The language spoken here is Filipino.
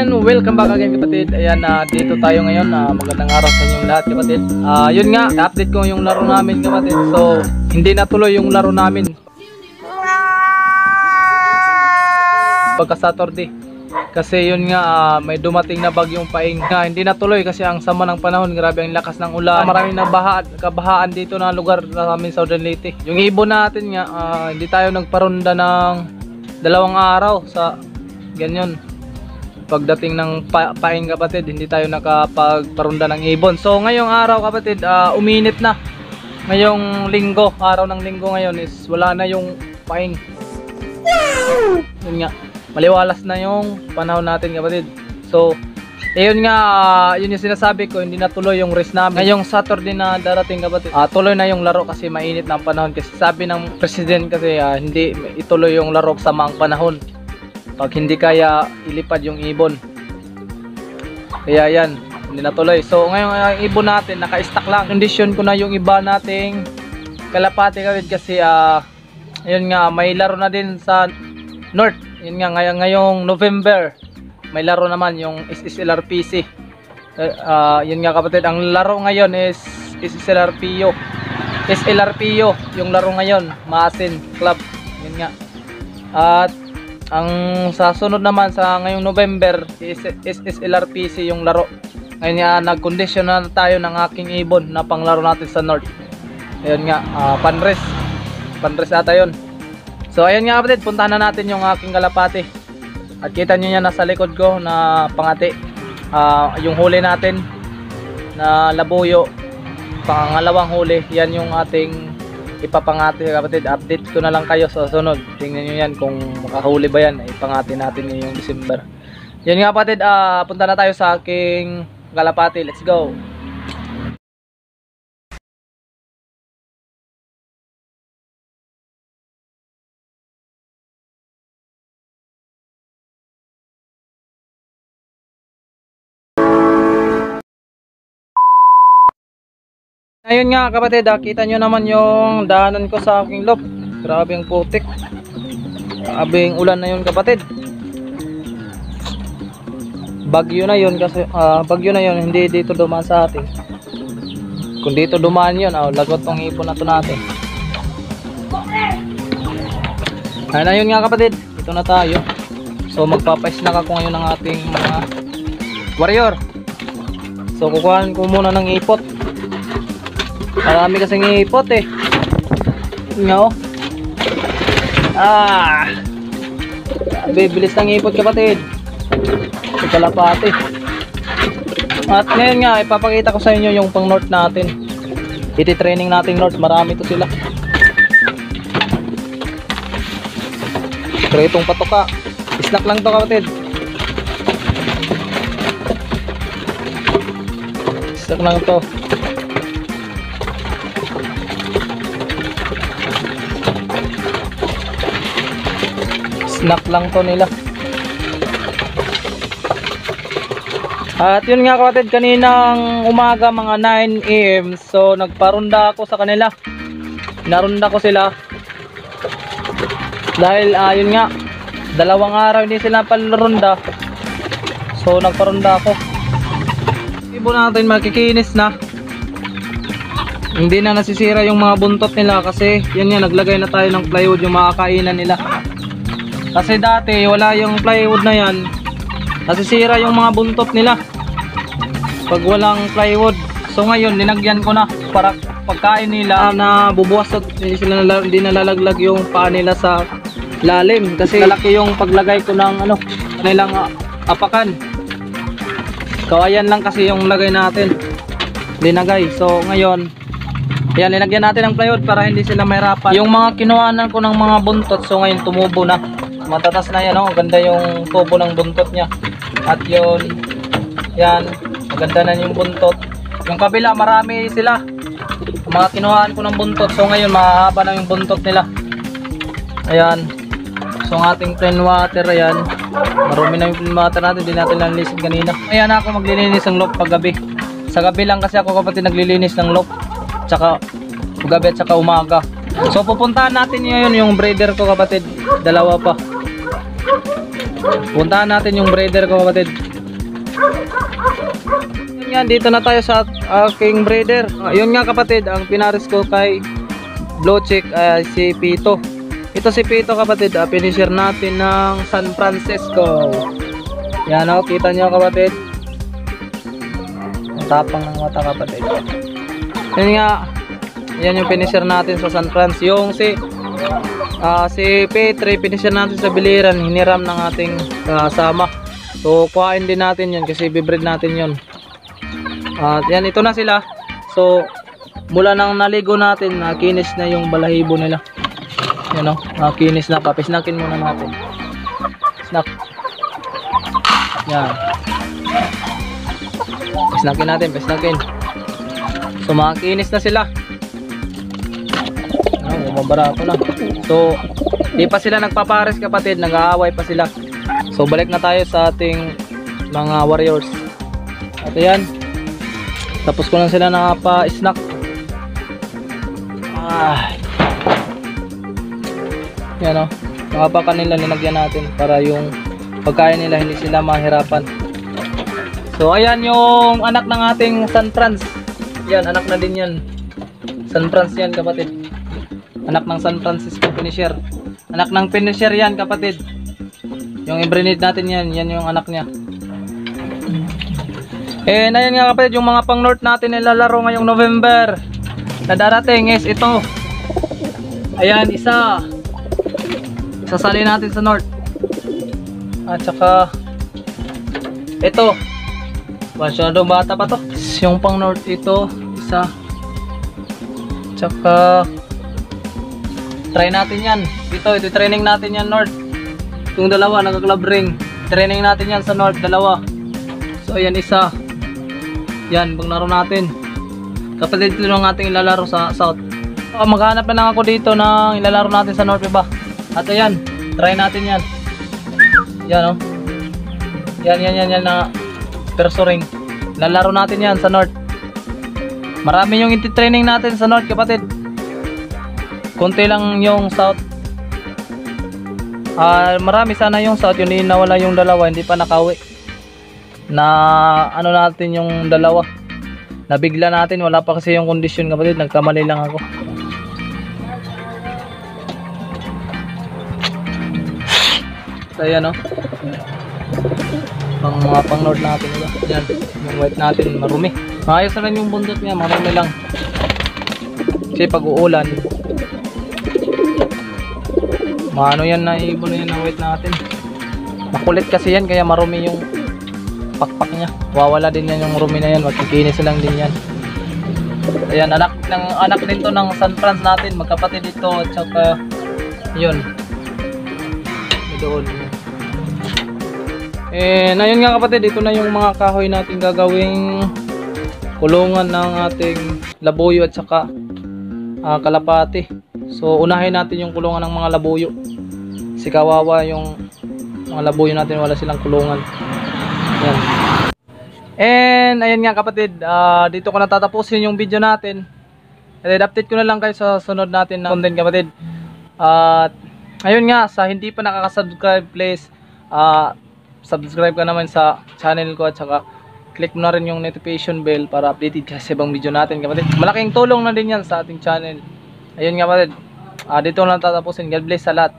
Ayan, welcome back again kapatid. Ayan, dito tayo ngayon. Magandang araw sa inyong lahat kapatid. Yun nga, update ko yung laro namin kapatid. So, hindi natuloy yung laro namin pagka Saturday. Kasi yun nga, may dumating na bagyong paing nga, hindi natuloy kasi ang sama ng panahon. Grabe ang lakas ng ulan. Maraming kabahaan dito na lugar sa amin Southern Leyte. Yung ibon natin nga, hindi tayo nagparunda ng 2 araw sa ganyan. Pagdating ng paing kapatid, hindi tayo nakapagparunda ng ibon. So ngayong araw kapatid, uminit na. Ngayong linggo, araw ng linggo ngayon is wala na yung paing. Yun nga, maliwalas na yung panahon natin kapatid. So ayun nga, yun yung sinasabi ko, hindi natuloy yung race namin. Ngayong Saturday na darating kapatid, tuloy na yung laro kasi mainit na ang panahon. Kasi sabi ng president kasi, hindi ituloy yung laro sa maang panahon pag hindi kaya ilipad yung ibon. Kaya yan, hindi natuloy. So ngayon ang ibon natin naka-stack lang. Condition ko na yung iba nating kalapati kapatid kasi ayun nga, may laro na din sa North. Yun nga, ngayong November may laro naman yung SSLRPC. Yun nga kapatid, ang laro ngayon is SSLRPO. SLRPO yung laro ngayon, Maasin Club. Yun nga. At ang sa sunod naman sa ngayong November is SSLRPC yung laro. Ngayon nga, nag-condition na tayo ng aking ibon na panglaro natin sa North. Ayun nga, panres ata yun. So ayun nga kapatid, puntahan na natin yung aking kalapati. At kita nyo yan nasa likod ko na pangati. Yung huli natin na labuyo, pangalawang huli, yan yung ating ipapangati kapatid. Update ko na lang kayo sa sunod. Tingnan nyo yan kung makahuli ba yan. Ipangati natin ngayong December. Yan nga kapatid, punta na tayo sa aking kalapati. Let's go. Ayun nga kapatid, kita nyo naman yung daanan ko sa aking loop. Grabe ang putik. Grabe ang ulan na yun kapatid. Bagyo na yun kasi bagyo na yun, hindi dito dumaan sa atin. Kung dito dumaan yun, lagot tong ipon na to natin. Ayun na yun nga kapatid, ito na tayo. So magpapa-snack ako ngayon ng ating mga warrior. So kukuhaan ko muna ng ipot. Marami kasing ipot eh. Nga bibilis ng ipot kapatid. Sa kalapati. At ngayon nga, ipapakita ko sa inyo yung pang north natin. Iti-training natin north. Marami to sila. Pero itong patoka, snack lang to kapatid. Snack lang to. Snack lang to nila. At yun nga kapatid, kaninang umaga mga 9 AM, so nagparunda ako sa kanila. Narunda ko sila dahil yun nga, 2 araw hindi sila palrunda. So nagparunda ako. Ibon natin makikinis na. Hindi na nasisira yung mga buntot nila kasi yun nga, naglagay na tayo ng plywood yung mga kainan nila. Kasi dati wala yung plywood na yan, nasisira yung mga buntot nila pag walang plywood. So ngayon linagyan ko na para pagkain nila na bubuwas at hindi nalalaglag yung paa nila sa lalim. Kasi malaki yung paglagay ko ng kanilang apakan. Kawayan lang kasi yung lagay natin, linagay. So ngayon, yan, linagyan natin ng plywood para hindi sila mahirapan. Yung mga kinuhanan ko ng mga buntot, so ngayon tumubo na. Matatas na yan, ganda yung tubo ng buntot niya. At yun, yan, maganda na yung buntot. Yung kabila, marami sila, mga kinuhaan ko ng buntot. So ngayon, mahaba na yung buntot nila. Ayan. So ang ating plain water, ayan, marumi na yung plain water natin. Hindi natin nalilisin kanina. Ayan ako maglilinis ng loop pag gabi. Sa gabi lang kasi ako kapatid naglilinis ng loop, tsaka gabi at tsaka umaga. So pupuntahan natin ngayon yung breeder ko kapatid. 2 pa. Puntahan natin yung breeder ko kapatid. Yun nga, dito na tayo sa aking breeder. Yun nga kapatid, ang pinares ko kay Blue Chick si Pito. Ito si Pito kapatid, finisher natin ng San Francisco. Yan o, kita nyo kapatid. Ang tapang ng mata kapatid. Yun nga, yan yung finisher natin sa San Francisco. Yung si Petri, finisher natin sa Biliran, hiniram ng ating kasama. So kuhain din natin yun kasi bibreed natin yun. At yan, ito na sila. So mula nang naligo natin, nakinis na yung balahibo nila. Yan o, nakinis na pa. Pisnakin muna natin. Snack. Yan. Pisnakin natin, pisnakin. So makinis na sila. Bumabara ako na. So di pa sila nagpapares kapatid, nag-aaway pa sila. So balik na tayo sa ating mga warriors. At ayan, tapos ko lang sila nakapa-snack. Yan o, nakapakan nila, nilagyan natin para yung pagkain nila hindi sila mahirapan. So ayan yung anak ng ating San Franz. Yan, anak na din yan. San Franz yan kapatid. Anak ng San Francisco finisher. Anak ng finisher yan kapatid. Yung i-breed natin yan, yan yung anak niya. And ayun nga kapatid, yung mga pang north natin nilalaro ngayong November na darating is ito. Ayan, isa. Sasali natin sa north. At saka ito. Masyadong bata pa to. Yung pang north ito, isa. Tsaka try natin yan. Ito training natin yan north. Yung dalawa nagka-club ring. Training natin yan sa north, dalawa. So ayan, isa. Yan, paglaro natin. Kapatid ito yung ating ilalaro sa south. Maghanap na lang ako dito na ilalaro natin sa north, iba. At ayan, try natin yan. Yan o. Yan na perso ring. Lalaro natin yan sa north. Marami yung iti-training natin sa north kapatid. Konti lang yung south. Marami sana yung south, yun nawala yung dalawa, hindi pa nakauwi. Na ano natin yung dalawa. Nabigla natin, wala pa kasi yung kondisyon kapatid, nagkamali lang ako. Ayan o. Mga pang north natin ito. Yan, yung white natin marumi. Maayos na rin yung bundot niya, marumi lang. Kasi pag uulan, maano yan, naibon na yan ang white natin. Makulit kasi yan, kaya marumi yung pakpak niya. Wawala din yan yung rumi na yan, magkikinis lang din yan. Ayan, anak din to ng San Franz natin, magkapatid ito. At saka yun, doon. Ayun nga kapatid, ito na yung mga kahoy natin gagawing kulungan ng ating labuyo at saka kalapati. So unahin natin yung kulungan ng mga labuyo. Si kawawa yung mga labuyo natin, wala silang kulungan. Yan. And ayun nga kapatid, dito ko natatapusin yung video natin. And update ko na lang kayo sa sunod natin na content kapatid. At ayun nga, sa hindi pa nakaka-subscribe, please subscribe ka naman sa channel ko at saka click mo na rin yung notification bell para updated ka sa ibang video natin kapatid. Malaking tulong na din yan sa ating channel. Ayun nga kapatid, dito lang tatapusin. God bless sa lahat.